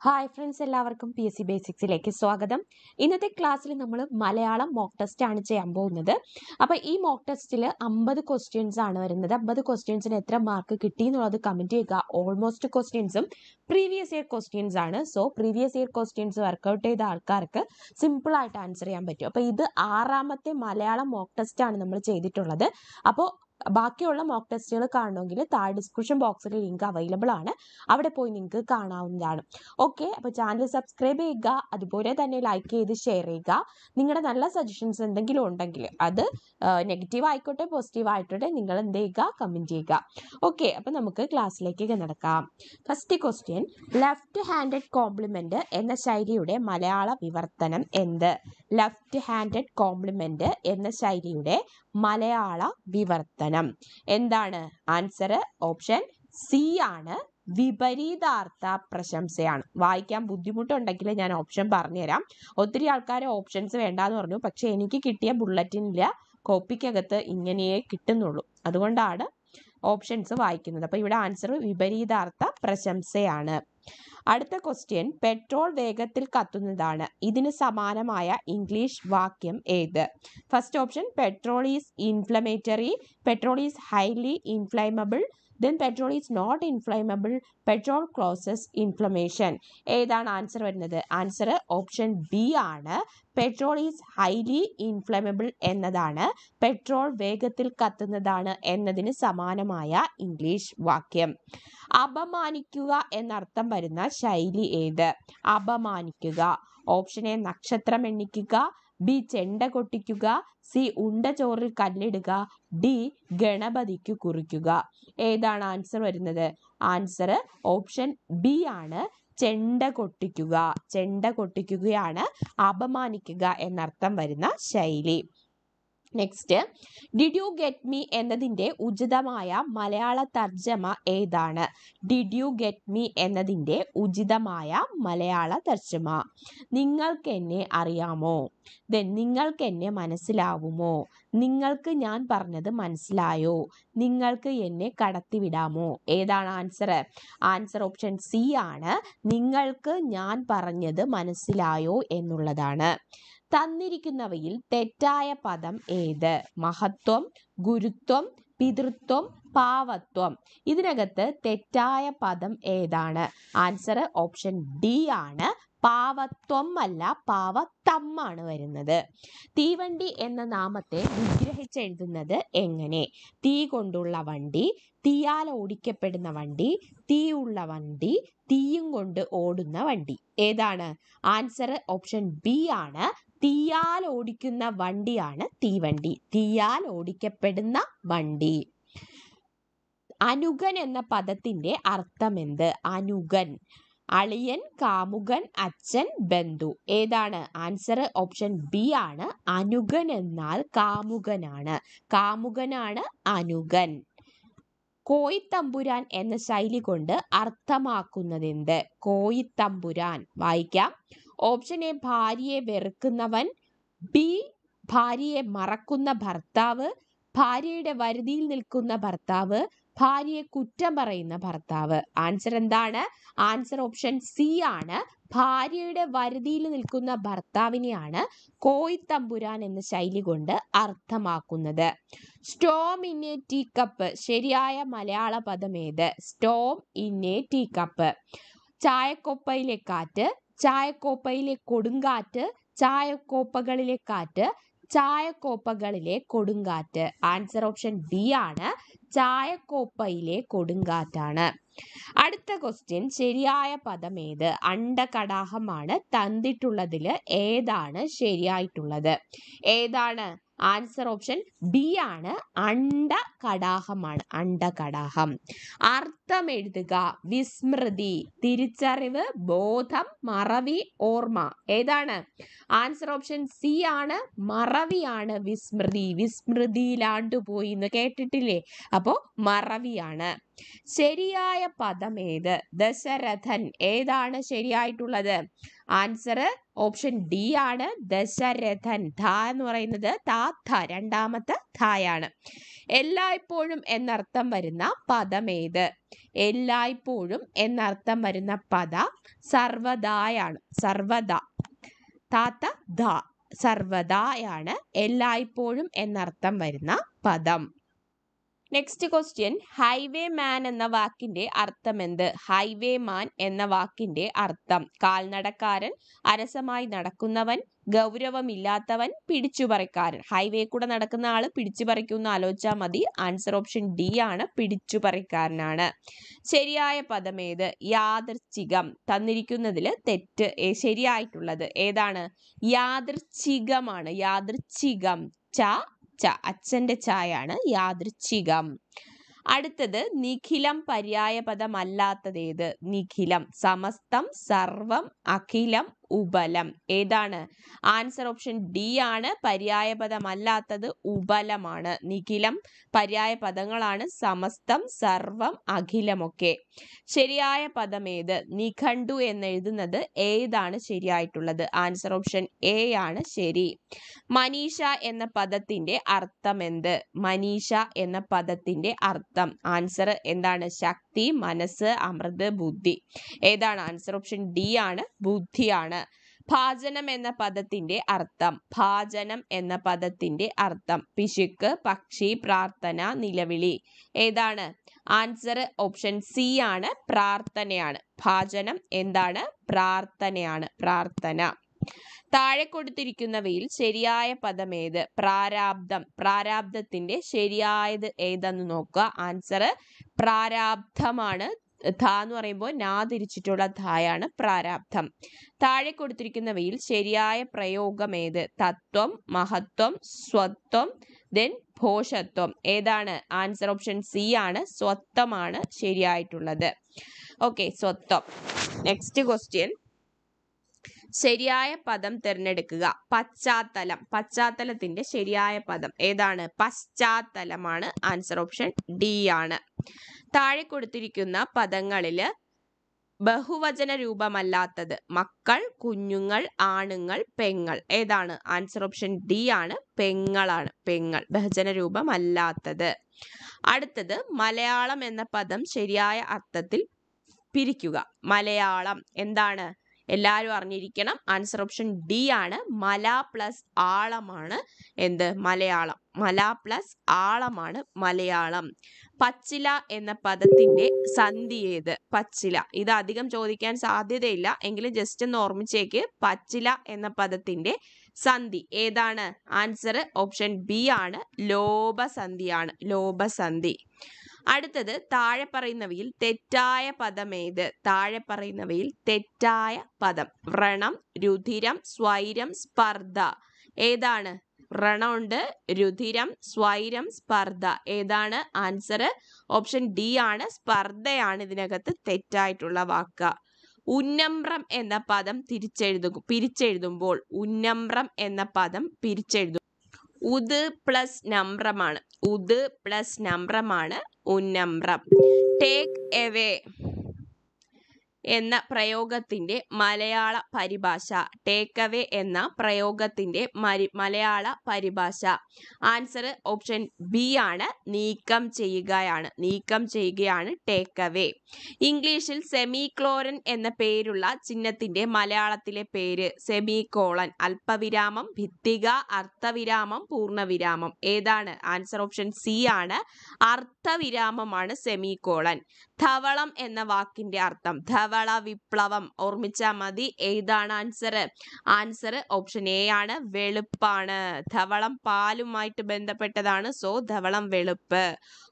Hi friends, എല്ലാവർക്കും PSC ബേസിക്സിലേക്ക് സ്വാഗതം. ഇന്നത്തെ ക്ലാസ്സിൽ നമ്മൾ മലയാളം മോക്ക് ടെസ്റ്റ് ആണ് ചെയ്യാൻ പോകുന്നത്. അപ്പോൾ ഈ മോക്ക് ടെസ്റ്റിൽ 50 ക്വസ്റ്റ്യൻസ് ആണ് വരുന്നത്. 50 ക്വസ്റ്റ്യൻസിന് എത്ര മാർക്ക് കിട്ടി എന്നുള്ളത് കമൻറ്റ് ചെയ്യുക. ഓൾമോസ്റ്റ് ക്വസ്റ്റ്യൻസും പ്രീവിയസ് ഇയർ ക്വസ്റ്റ്യൻസ് ആണ്. So previous year questions work out ചെയ്ത ആൾക്കാർക്ക് സിമ്പിളായിട്ട് ആൻസർ ചെയ്യാൻ പറ്റും. അപ്പോൾ ഇത് 6ാമത്തെ മലയാളം മോക്ക് ടെസ്റ്റ് ആണ് നമ്മൾ ചെയ്തിട്ടുള്ളത്. അപ്പോൾ ബാക്കിയുള്ള മോക്ക് ടെസ്റ്റുകൾ കാണണമെങ്കിൽ താഴെ ഡിസ്ക്രിപ്ഷൻ ബോക്സിൽ ലിങ്ക് അവൈലബിൾ ആണ്, അവിടെ പോയി നിങ്ങൾക്ക് കാണാവുന്നതാണ്. ഓക്കെ, അപ്പോൾ ചാനൽ സബ്സ്ക്രൈബ് ചെയ്യുക, അതുപോലെ തന്നെ ലൈക്ക് ചെയ്ത് ഷെയർ ചെയ്യുക. നിങ്ങളുടെ നല്ല സജഷൻസ് എന്തെങ്കിലും ഉണ്ടെങ്കിൽ അത് നെഗറ്റീവ് ആയിക്കോട്ടെ പോസിറ്റീവ് ആയിക്കോട്ടെ നിങ്ങൾ എന്ത് ചെയ്യുക, കമൻറ്റ് ചെയ്യുക. ഓക്കെ, അപ്പോൾ നമുക്ക് ക്ലാസ്സിലേക്ക് നടക്കാം. First question, left handed compliment എന്ന ശൈലിയുടെ മലയാള വിവർത്തനം എന്ത്? ലെഫ്റ്റ് ഹാൻഡഡ് കോംപ്ലിമെന്റ് എന്ന ശൈലിയുടെ മലയാള വിവർത്തനം എന്താണ്? ആൻസർ ഓപ്ഷൻ സി ആണ്, വിപരീതാർത്ഥ പ്രശംസയാണ്. വായിക്കാൻ ബുദ്ധിമുട്ടുണ്ടെങ്കിൽ ഞാൻ ഓപ്ഷൻ പറഞ്ഞുതരാം. ഒത്തിരി ആൾക്കാർ ഓപ്ഷൻസ് വേണ്ടാന്ന് പറഞ്ഞു, പക്ഷെ എനിക്ക് കിട്ടിയ ബുള്ളറ്റിനിലെ കോപ്പിക്കകത്ത് ഇങ്ങനെയേ കിട്ടുന്നുള്ളൂ, അതുകൊണ്ടാണ് ഓപ്ഷൻസ് വായിക്കുന്നത്. അപ്പോൾ ഇവിടെ ആൻസർ വിപരീതാർത്ഥ പ്രശംസയാണ്. അടുത്ത ക്വസ്റ്റ്യൻ, പെട്രോൾ വേഗത്തിൽ കത്തുന്നതാണ്. ഇതിന് സമാനമായ ഇംഗ്ലീഷ് വാക്യം ഏത്? First option, petrol is inflammatory, petrol is highly inflammable, then petrol is not inflammable, petrol causes inflammation. ഏതാണ് ആൻസർ വരുന്നത്? ആൻസർ ഓപ്ഷൻ ബി ആണ്, പെട്രോൾ ഈസ് ഹൈലി ഇൻഫ്ലമബിൾ എന്നതാണ് പെട്രോൾ വേഗത്തിൽ കത്തുന്നതാണ് എന്നതിന് സമാനമായ ഇംഗ്ലീഷ് വാക്യം. അപമാനിക്കുക എന്നർത്ഥം വരുന്ന ശൈലി ഏത്? അപമാനിക്കുക. ഓപ്ഷൻ എ, നക്ഷത്രം എണ്ണിക്കുക, ബി, ചെണ്ട കൊട്ടിക്കുക, സി, ഉണ്ട ചോറിൽ കല്ലിടുക, ഡി, ഗണപതിക്ക് കുറിക്കുക. ഏതാണ് ആൻസർ വരുന്നത്? ആൻസർ ഓപ്ഷൻ ബി ആണ്, ചെണ്ട കൊട്ടിക്കുക. ചെണ്ട കൊട്ടിക്കുകയാണ് അപമാനിക്കുക എന്നർത്ഥം വരുന്ന ശൈലി. Next, did you get me എന്നതിൻ്റെ ഉചിതമായ മലയാള തർജ്ജമ ഏതാണ്? ഡിഡ് യു ഗെറ്റ് മീ എന്നതിൻ്റെ ഉചിതമായ മലയാള തർജ്ജമ: നിങ്ങൾക്ക് എന്നെ അറിയാമോ, ദെൻ നിങ്ങൾക്ക് എന്നെ മനസ്സിലാവുമോ, നിങ്ങൾക്ക് ഞാൻ പറഞ്ഞത് മനസ്സിലായോ, നിങ്ങൾക്ക് എന്നെ കടത്തിവിടാമോ. ഏതാണ് ആൻസർ? ആൻസർ ഓപ്ഷൻ സി ആണ്, നിങ്ങൾക്ക് ഞാൻ പറഞ്ഞത് മനസ്സിലായോ എന്നുള്ളതാണ്. തന്നിരിക്കുന്നവയിൽ തെറ്റായ പദം ഏത്? മഹത്വം, ഗുരുത്വം, പിതൃത്വം, പാവത്വം. ഇതിനകത്ത് തെറ്റായ പദം ഏതാണ്? ആൻസർ ഓപ്ഷൻ ഡി ആണ്, പാവത്വം അല്ല, പാവത്തമ്മാണ് വരുന്നത്. തീവണ്ടി എന്ന നാമത്തെ വിഗ്രഹിച്ചെഴുതുന്നത് എങ്ങനെ? തീ കൊണ്ടുള്ള വണ്ടി, തീയാൽ ഓടിക്കപ്പെടുന്ന വണ്ടി, തീയുള്ള വണ്ടി, തീയും കൊണ്ട് ഓടുന്ന വണ്ടി. ഏതാണ്? ആൻസർ ഓപ്ഷൻ ബി ആണ്, തീയാൽ ഓടിക്കുന്ന വണ്ടിയാണ് തീവണ്ടി, തീയാൽ ഓടിക്കപ്പെടുന്ന വണ്ടി. അനുഗൻ എന്ന പദത്തിന്റെ അർത്ഥം എന്ത്? അനുഗൻ: അളിയൻ, കാമുകൻ, അച്ഛൻ, ബന്ധു. ഏതാണ്? ആൻസർ ഓപ്ഷൻ ബി ആണ്, അനുഗൻ എന്നാൽ കാമുകനാണ്, കാമുകനാണ് അനുഗൻ. കോയിത്തമ്പുരാൻ എന്ന ശൈലി കൊണ്ട് അർത്ഥമാക്കുന്നത് എന്ത്? കോയിത്തമ്പുരാൻ. വായിക്കാം. ഓപ്ഷൻ എ, ഭാര്യയെ വെറുക്കുന്നവൻ, ബി, ഭാര്യയെ മറക്കുന്ന ഭർത്താവ്, ഭാര്യയുടെ വരുതിയിൽ നിൽക്കുന്ന ഭർത്താവ്, ഭാര്യയെ കുറ്റം പറയുന്ന ഭർത്താവ്. ആൻസർ എന്താണ്? ആൻസർ ഓപ്ഷൻ സി ആണ്, ഭാര്യയുടെ വരുതിയിൽ നിൽക്കുന്ന ഭർത്താവിനെയാണ് കോയിത്തമ്പുരാൻ എന്ന ശൈലി കൊണ്ട് അർത്ഥമാക്കുന്നത്. Storm in a tea cup, ശരിയായ മലയാള പദം ഏത്? Storm in a tea cup: ചായക്കോപ്പയിലെ കാറ്റ്, ചായക്കോപ്പയിലെ കൊടുങ്കാറ്റ്, ചായക്കോപ്പകളിലെ കാറ്റ്, ചായക്കോപ്പകളിലെ കൊടുങ്കാറ്റ്. ആൻസർ ഓപ്ഷൻ ബി ആണ്, ചായക്കോപ്പയിലെ കൊടുങ്കാറ്റാണ്. അടുത്ത ക്വസ്റ്റ്യൻ, ശരിയായ പദം ഏത്? അണ്ഡകടാഹമാണ്. തന്നിട്ടുള്ളതിൽ ഏതാണ് ശരിയായിട്ടുള്ളത്? ഏതാണ്? ആൻസർ ഓപ്ഷൻ ബി ആണ്, അണ്ഡകടാഹമാണ്, അണ്ഡകടാഹം. അർത്ഥം എഴുതുക: വിസ്മൃതി, തിരിച്ചറിവ്, ബോധം, മറവി, ഓർമ്മ. ഏതാണ്? ആൻസർ ഓപ്ഷൻ സി ആണ്, മറവിയാണ് വിസ്മൃതി. വിസ്മൃതിയിലാണ്ടുപോയി എന്ന് കേട്ടിട്ടില്ലേ? അപ്പോൾ മറവിയാണ്. ശരിയായ പദം ഏത്? ദശരഥൻ. ഏതാണ് ശരിയായിട്ടുള്ളത്? ആൻസർ ഓപ്ഷൻ ഡി ആണ്, ദശരഥൻ. ധ എന്ന് പറയുന്നത് താ, രണ്ടാമത്തെ ധായാണ്. എല്ലായ്പ്പോഴും എന്നർത്ഥം വരുന്ന പദം ഏത്? എല്ലായ്പ്പോഴും എന്നർത്ഥം വരുന്ന പദ സർവദായാണ്. സർവദാ, താത്ത ദാ, സർവദായാണ് എല്ലായ്പ്പോഴും എന്നർത്ഥം വരുന്ന പദം. നെക്സ്റ്റ് ക്വസ്റ്റ്യൻ, ഹൈവേ മാൻ എന്ന വാക്കിന്റെ അർത്ഥം എന്ത്? ഹൈവേ മാൻ എന്ന വാക്കിന്റെ അർത്ഥം കാൽനടക്കാരൻ, അരസമായി നടക്കുന്നവൻ, ഗൗരവമില്ലാത്തവൻ, പിടിച്ചുപറിക്കാരൻ. ഹൈവേ കൂടെ നടക്കുന്ന ആള് പിടിച്ചുപറിക്കുന്ന ആലോചിച്ചാൽ മതി. ആൻസർ ഓപ്ഷൻ ഡി ആണ്, പിടിച്ചുപറിക്കാരനാണ്. ശരിയായ പദം ഏത്? യാദൃച്ഛികം. തന്നിരിക്കുന്നതിൽ തെറ്റ് ശരിയായിട്ടുള്ളത് ഏതാണ്? യാദൃച്ഛികമാണ്. യാദൃച്ഛികം. അച്ഛന്റെ ചായാണ് യാദൃച്ഛികം. അടുത്തത്, നിഖിലം പര്യായപദമല്ലാത്തത് ഏത്? നിഖിലം സമസ്തം, സർവം, അഖിലം, ഉപലം. ഏതാണ്? ആൻസർ ഓപ്ഷൻ ഡി ആണ്. പര്യായപദമല്ലാത്തത് ഉപലമാണ്. നിഖിലം പര്യായ പദങ്ങളാണ് സമസ്തം, സർവം, അഖിലമൊക്കെ. ശരിയായ പദം ഏത്? നിഘണ്ടു എന്നെഴുതുന്നത് ഏതാണ് ശരിയായിട്ടുള്ളത്? ആൻസർ ഓപ്ഷൻ എ ആണ് ശരി. മനീഷ എന്ന പദത്തിന്റെ അർത്ഥം എന്ത്? മനീഷ എന്ന പദത്തിന്റെ അർത്ഥം ആൻസർ എന്താണ്? ശക്തി, മനസ്സ്, അമൃത്, ബുദ്ധി. ഏതാണ്? ആൻസർ ഓപ്ഷൻ ഡി ആണ്, ബുദ്ധിയാണ്. ഭാജനം എന്ന പദത്തിന്റെ അർത്ഥം. ഭാജനം എന്ന പദത്തിന്റെ അർത്ഥം പിശുക്ക്, പക്ഷി, പ്രാർത്ഥന, നിലവിളി. ഏതാണ്? ആൻസർ ഓപ്ഷൻ സി ആണ്, പ്രാർത്ഥനയാണ്. ഭാജനം എന്താണ്? പ്രാർത്ഥനയാണ്. പ്രാർത്ഥന. താഴെ കൊടുത്തിരിക്കുന്നവയിൽ ശരിയായ പദം ഏത്? പ്രാരാബ്ദം. പ്രാരാബ്ദത്തിന്റെ ശരിയായത് ഏതെന്ന് നോക്കുക. ആൻസർ പ്രാരാബ്ധമാണ്. ധ എന്ന് പറയുമ്പോൾ നാ തിരിച്ചിട്ടുള്ള ധായാണ് പ്രാരാബ്ധം. താഴെ കൊടുത്തിരിക്കുന്നവയിൽ ശരിയായ പ്രയോഗം ഏത്? തത്വം, മഹത്വം, സ്വത്വം, ദെൻ ഭോഷത്വം. ഏതാണ്? ആൻസർ ഓപ്ഷൻ സി ആണ്, സ്വത്വമാണ് ശരിയായിട്ടുള്ളത്. ഓക്കെ, സ്വത്വം. നെക്സ്റ്റ് ക്വസ്റ്റ്യൻ, ശരിയായ പദം തിരഞ്ഞെടുക്കുക. പശ്ചാത്തലം. പശ്ചാത്തലത്തിന്റെ ശരിയായ പദം ഏതാണ്? പശ്ചാത്തലമാണ്. ആൻസർ ഓപ്ഷൻ ഡി ആണ്. താഴെ കൊടുത്തിരിക്കുന്ന പദങ്ങളില് ബഹുവചന രൂപമല്ലാത്തത്. മക്കൾ, കുഞ്ഞുങ്ങൾ, ആണുങ്ങൾ, പെങ്ങൾ. ഏതാണ്? ആൻസർ ഓപ്ഷൻ ഡി ആണ്, പെങ്ങളാണ്. പെങ്ങൾ ബഹുവചന രൂപമല്ലാത്തത്. അടുത്തത്, മലയാളം എന്ന പദം ശരിയായ അർത്ഥത്തിൽ പിരിക്കുക. മലയാളം എന്താണ്? എല്ലാവരും അറിഞ്ഞിരിക്കണം. ആൻസർ ഓപ്ഷൻ ഡി ആണ്, മല പ്ലസ് ആളമാണ് എന്ത്? മലയാളം. മല പ്ലസ് ആളമാണ് മലയാളം. പച്ചില എന്ന പദത്തിന്റെ സന്ധി ഏത്? പച്ചില. ഇത് അധികം ചോദിക്കാൻ സാധ്യതയില്ല, എങ്കിലും ജസ്റ്റ് ഒന്ന് ഓർമ്മിച്ചേക്ക്. പച്ചില എന്ന പദത്തിന്റെ സന്ധി ഏതാണ്? ആൻസർ ഓപ്ഷൻ ബി ആണ്, ലോപസന്ധിയാണ്. ലോപസന്ധി. അടുത്തത്, താഴെ പറയുന്നവയിൽ തെറ്റായ പദം ഏത്? താഴെ പറയുന്നവയിൽ തെറ്റായ പദം. വ്രണം, രുധിരം, സ്വൈരം, സ്പർദ്ധ. ഏതാണ്? വ്രണമുണ്ട്, രുധിരം, സ്വൈരം, സ്പർദ്ധ. ഏതാണ്? ആൻസർ ഓപ്ഷൻ ഡി ആണ്, സ്പർദ്ധയാണ് ഇതിനകത്ത് തെറ്റായിട്ടുള്ള വാക്ക്. ഉന്നമ്രം എന്ന പദം പിരിച്ചെഴുതുമ്പോൾ ഉന്നമ്രം എന്ന പദം പിരിച്ചെഴുതും. ഉത് പ്ലസ് നമ്രമാണ്. ഉത് പ്ലസ് നമ്രമാണ് ഉന്നമ്രം. ടേക്ക് എവേ എന്ന പ്രയോഗത്തിന്റെ മലയാള പരിഭാഷ. ടേക്ക് അവേ എന്ന പ്രയോഗത്തിന്റെ മലയാള പരിഭാഷ. ആൻസർ ഓപ്ഷൻ ബി ആണ്, നീക്കം ചെയ്യുകയാണ്. നീക്കം ചെയ്യുകയാണ് ടേക്ക് അവേ. ഇംഗ്ലീഷിൽ സെമിക്ലോറൻ എന്ന പേരുള്ള ചിഹ്നത്തിന്റെ മലയാളത്തിലെ പേര്? സെമികോളൻ. അല്പവിരാമം, ഭിത്തിക, അർത്ഥവിരാമം, പൂർണ്ണവിരാമം. ഏതാണ്? ആൻസർ ഓപ്ഷൻ സി ആണ്, അർത്ഥവിരാമമാണ് സെമികോളൻ. ധവളം എന്ന വാക്കിന്റെ അർത്ഥം. ധവള വിപ്ലവം. ഓർമ്മിച്ചാൽ മതി. ഏതാണ് ആൻസർ? ആൻസർ ഓപ്ഷൻ എ ആണ്, വെളുപ്പാണ്. ധവളം പാലുമായിട്ട് ബന്ധപ്പെട്ടതാണ്, സോ ധവളം വെളുപ്പ്.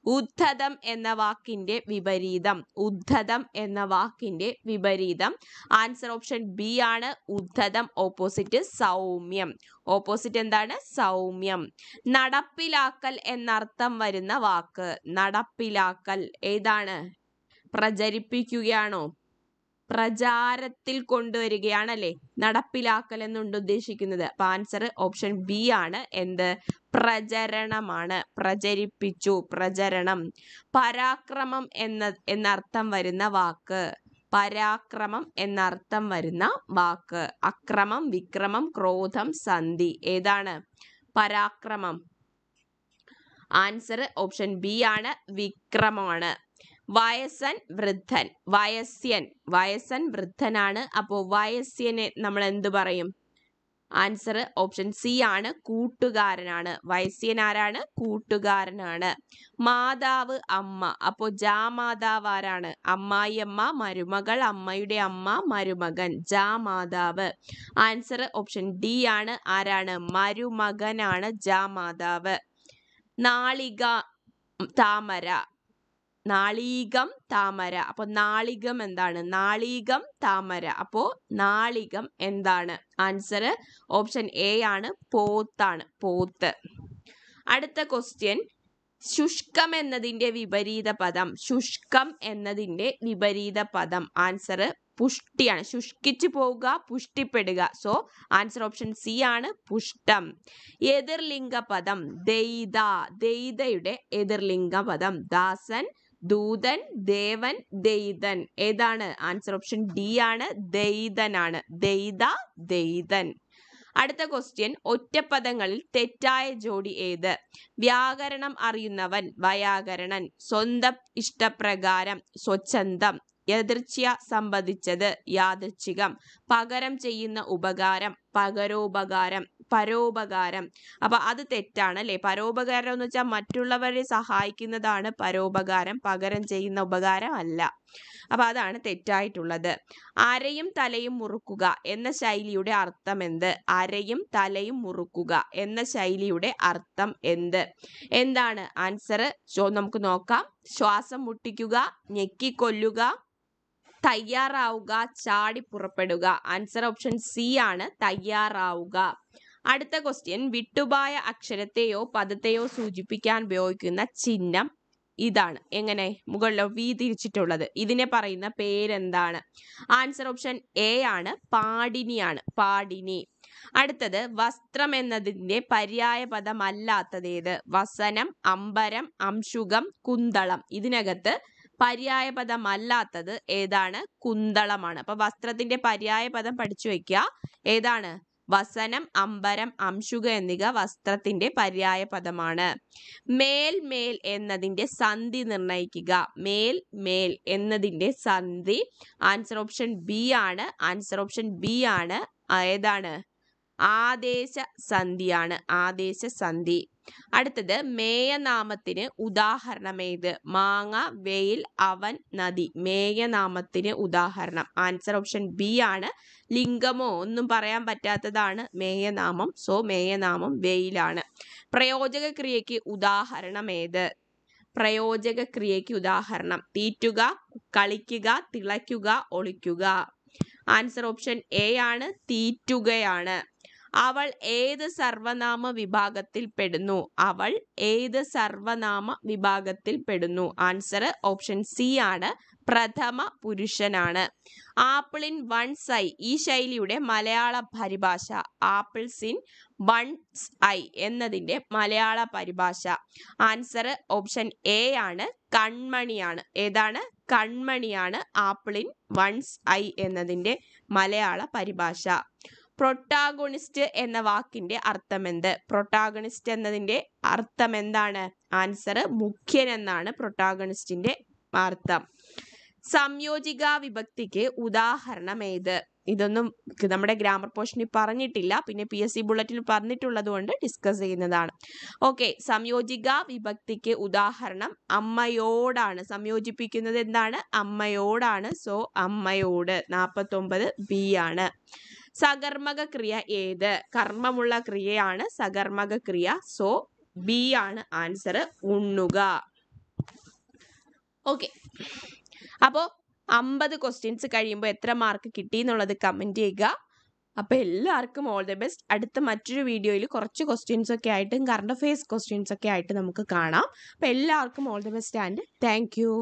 ഉദ്ധതം എന്ന വാക്കിന്റെ വിപരീതം. ഉദ്ധതം എന്ന വാക്കിന്റെ വിപരീതം. ആൻസർ ഓപ്ഷൻ ബി ആണ്, ഉദ്ധതം ഓപ്പോസിറ്റ് സൗമ്യം. ഓപ്പോസിറ്റ് എന്താണ്? സൗമ്യം. നടപ്പിലാക്കൽ എന്നർത്ഥം വരുന്ന വാക്ക്. നടപ്പിലാക്കൽ ഏതാണ്? പ്രചരിപ്പിക്കുകയാണോ? പ്രചാരത്തിൽ കൊണ്ടുവരികയാണല്ലേ നടപ്പിലാക്കൽ എന്നുണ്ട് ഉദ്ദേശിക്കുന്നത്. അപ്പൊ ആൻസർ ഓപ്ഷൻ ബി ആണ്, എന്ത്? പ്രചരണമാണ്. പ്രചരിപ്പിച്ചു, പ്രചരണം. പരാക്രമം എന്നർത്ഥം വരുന്ന വാക്ക്. പരാക്രമം എന്നർത്ഥം വരുന്ന വാക്ക്. അക്രമം, വിക്രമം, ക്രോധം, സന്ധി. ഏതാണ്? പരാക്രമം. ആൻസർ ഓപ്ഷൻ ബി ആണ്, വിക്രമമാണ്. വയസ്സൻ വൃദ്ധൻ, വയസ്സൻ വൃദ്ധനാണ്. അപ്പോൾ വയസ്യനെ നമ്മൾ എന്ത് പറയും? ആൻസർ ഓപ്ഷൻ സി ആണ്, കൂട്ടുകാരനാണ്. വയസ്യൻ ആരാണ്? കൂട്ടുകാരനാണ്. മാതാവ് അമ്മ, അപ്പോൾ ജാമാതാവ് ആരാണ്? അമ്മായിയമ്മ, മരുമകൾ, അമ്മയുടെ അമ്മ, മരുമകൻ, ജാമാതാവ്. ആൻസർ ഓപ്ഷൻ ഡി ആണ്, ആരാണ്? മരുമകനാണ് ജാമാതാവ്. നാളിക താമര, നാളീകം താമര. അപ്പൊ നാളികം എന്താണ്? നാളീകം താമര. അപ്പോ നാളികം എന്താണ്? ആൻസർ ഓപ്ഷൻ എ ആണ്, പോത്താണ്, പോത്ത്. അടുത്ത ക്വസ്റ്റ്യൻ, ശുഷ്കം എന്നതിന്റെ വിപരീത പദം. ശുഷ്കം എന്നതിന്റെ വിപരീത പദം. ആൻസർ പുഷ്ടിയാണ്. ശുഷ്കിച്ചു പോവുക, പുഷ്ടിപ്പെടുക. സോ ആൻസർ ഓപ്ഷൻ സി ആണ്, പുഷ്ടം. എതിർലിംഗ പദം ദൈത, ദൈതയുടെ എതിർലിംഗ പദം. ദാസൻ, ദൂതൻ, ദേവൻ, ദൈതൻ. ഏതാണ്? ആൻസർ ഓപ്ഷൻ ഡി ആണ്, ദൈതനാണ്. ദൈത, ദൈതൻ. അടുത്ത ക്വസ്റ്റ്യൻ, ഒറ്റപ്പദങ്ങളിൽ തെറ്റായ ജോഡി ഏത്? വ്യാകരണം അറിയുന്നവൻ വയാകരണൻ, സ്വന്തം ഇഷ്ടപ്രകാരം സ്വച്ഛന്തം, യദൃച്ഛ്യ സംബന്ധിച്ചത് യാദൃച്ഛികം, പകരം ചെയ്യുന്ന ഉപകാരം പകരോപകാരം, പരോപകാരം. അപ്പൊ അത് തെറ്റാണ് അല്ലെ? പരോപകാരം എന്ന് വെച്ചാൽ മറ്റുള്ളവരെ സഹായിക്കുന്നതാണ് പരോപകാരം, പകരം ചെയ്യുന്ന ഉപകാരം അല്ല. അപ്പൊ അതാണ് തെറ്റായിട്ടുള്ളത്. അരയും തലയും മുറുക്കുക എന്ന ശൈലിയുടെ അർത്ഥം എന്ത്? അരയും തലയും മുറുക്കുക എന്ന ശൈലിയുടെ അർത്ഥം എന്ത്? എന്താണ് ആൻസർ? നമുക്ക് നോക്കാം. ശ്വാസം മുട്ടിക്കുക, ഞെക്കിക്കൊല്ലുക, തയ്യാറാവുക, ചാടി പുറപ്പെടുക. ആൻസർ ഓപ്ഷൻ സി ആണ്, തയ്യാറാവുക. അടുത്ത ക്വസ്റ്റ്യൻ, വിട്ടുപോയ അക്ഷരത്തെയോ പദത്തെയോ സൂചിപ്പിക്കാൻ ഉപയോഗിക്കുന്ന ചിഹ്നം ഇതാണ്. എങ്ങനെ? മുകളിലോ വി തിരിച്ചിട്ടുള്ളത്. ഇതിനെ പറയുന്ന പേരെന്താണ്? ആൻസർ ഓപ്ഷൻ എ ആണ്, പാടിനിയാണ്, പാടിനി. അടുത്തത്, വസ്ത്രം എന്നതിന്റെ പര്യായ പദം അല്ലാത്തതേത്? വസനം, അമ്പരം, അംശുകം, കുന്തളം. ഇതിനകത്ത് പര്യായ പദം അല്ലാത്തത് ഏതാണ്? കുന്തളമാണ്. അപ്പൊ വസ്ത്രത്തിന്റെ പര്യായ പദം പഠിച്ചു വെക്കുക. ഏതാണ്? വസനം, അമ്പരം, അംശുക എന്നിവ വസ്ത്രത്തിന്റെ പര്യായ പദമാണ്. മേൽ, മേൽ എന്നതിന്റെ സന്ധി നിർണയിക്കുക. മേൽ, മേൽ എന്നതിന്റെ സന്ധി. ആൻസർ ഓപ്ഷൻ ബി ആണ്, ആൻസർ ഓപ്ഷൻ ബി ആണ്. ഏതാണ്? ആദേശ സന്ധിയാണ്, ആദേശ സന്ധി. അടുത്തത്, മേയനാമത്തിന് ഉദാഹരണം ഏത്? മാങ്ങ, വെയിൽ, അവൻ, നദി. മേയനാമത്തിന് ഉദാഹരണം. ആൻസർ ഓപ്ഷൻ ബി ആണ്. ലിംഗമോ ഒന്നും പറയാൻ പറ്റാത്തതാണ് മേയനാമം. സോ മേയനാമം വെയിലാണ്. പ്രയോജക ക്രിയയ്ക്ക് ഉദാഹരണം ഏത്? പ്രയോജക ക്രിയയ്ക്ക് ഉദാഹരണം തീറ്റുക, കളിക്കുക, തിളയ്ക്കുക, ഒളിക്കുക. ആൻസർ ഓപ്ഷൻ എ ആണ്, തീറ്റുകയാണ്. അവൾ ഏത് സർവനാമ വിഭാഗത്തിൽ പെടുന്നു? അവൾ ഏത് സർവനാമ വിഭാഗത്തിൽ പെടുന്നു? ആൻസർ ഓപ്ഷൻ സി ആണ്, പ്രഥമ പുരുഷനാണ്. ആപ്പിൾ ഇൻ വൺസ് ഐ, ഈ ശൈലിയുടെ മലയാള പരിഭാഷ. ആപ്പിൾസ് ഇൻ വൺസ് ഐ എന്നതിന്റെ മലയാള പരിഭാഷ. ആൻസർ ഓപ്ഷൻ എ ആണ്, കൺമണിയാണ്. ഏതാണ്? കൺമണിയാണ് ആപ്പിൾ ഇൻ വൺസ് ഐ എന്നതിന്റെ മലയാള പരിഭാഷ. പ്രൊട്ടാഗോണിസ്റ്റ് എന്ന വാക്കിന്റെ അർത്ഥം എന്ത്? പ്രൊട്ടാഗോണിസ്റ്റ് എന്നതിന്റെ അർത്ഥം എന്താണ്? ആൻസർ മുഖ്യൻ എന്നാണ് പ്രൊട്ടാഗോണിസ്റ്റിന്റെ അർത്ഥം. സംയോജിക വിഭക്തിക്ക് ഉദാഹരണം ഏത്? ഇതൊന്നും നമ്മുടെ ഗ്രാമർ പോർഷനിൽ പറഞ്ഞിട്ടില്ല, പിന്നെ PSC ബുള്ളറ്റിൽ പറഞ്ഞിട്ടുള്ളത് കൊണ്ട് ഡിസ്കസ് ചെയ്യുന്നതാണ്. ഓക്കെ, സംയോജിക വിഭക്തിക്ക് ഉദാഹരണം അമ്മയോടാണ്. സംയോജിപ്പിക്കുന്നത് എന്താണ്? അമ്മയോടാണ്. സോ അമ്മയോട്. 49 ബി ആണ്. സകർമ്മക ക്രിയ ഏത്? കർമ്മമുള്ള ക്രിയയാണ് സകർമ്മക ക്രിയ. സോ ബി ആണ് ആൻസർ, ഉണ്ണുക. ഓക്കെ, അപ്പോ 50 ക്വസ്റ്റ്യൻസ് കഴിയുമ്പോൾ എത്ര മാർക്ക് കിട്ടി എന്നുള്ളത് കമന്റ് ചെയ്യുക. അപ്പൊ എല്ലാവർക്കും ഓൾ ദി ബെസ്റ്റ്. അടുത്ത മറ്റൊരു വീഡിയോയിൽ കുറച്ച് ക്വസ്റ്റ്യൻസ് ഒക്കെ ആയിട്ടും കറണ്ട് അഫയേഴ്സ് ക്വസ്റ്റ്യൻസ് ഒക്കെ ആയിട്ട് നമുക്ക് കാണാം. അപ്പൊ എല്ലാവർക്കും all the best and thank you.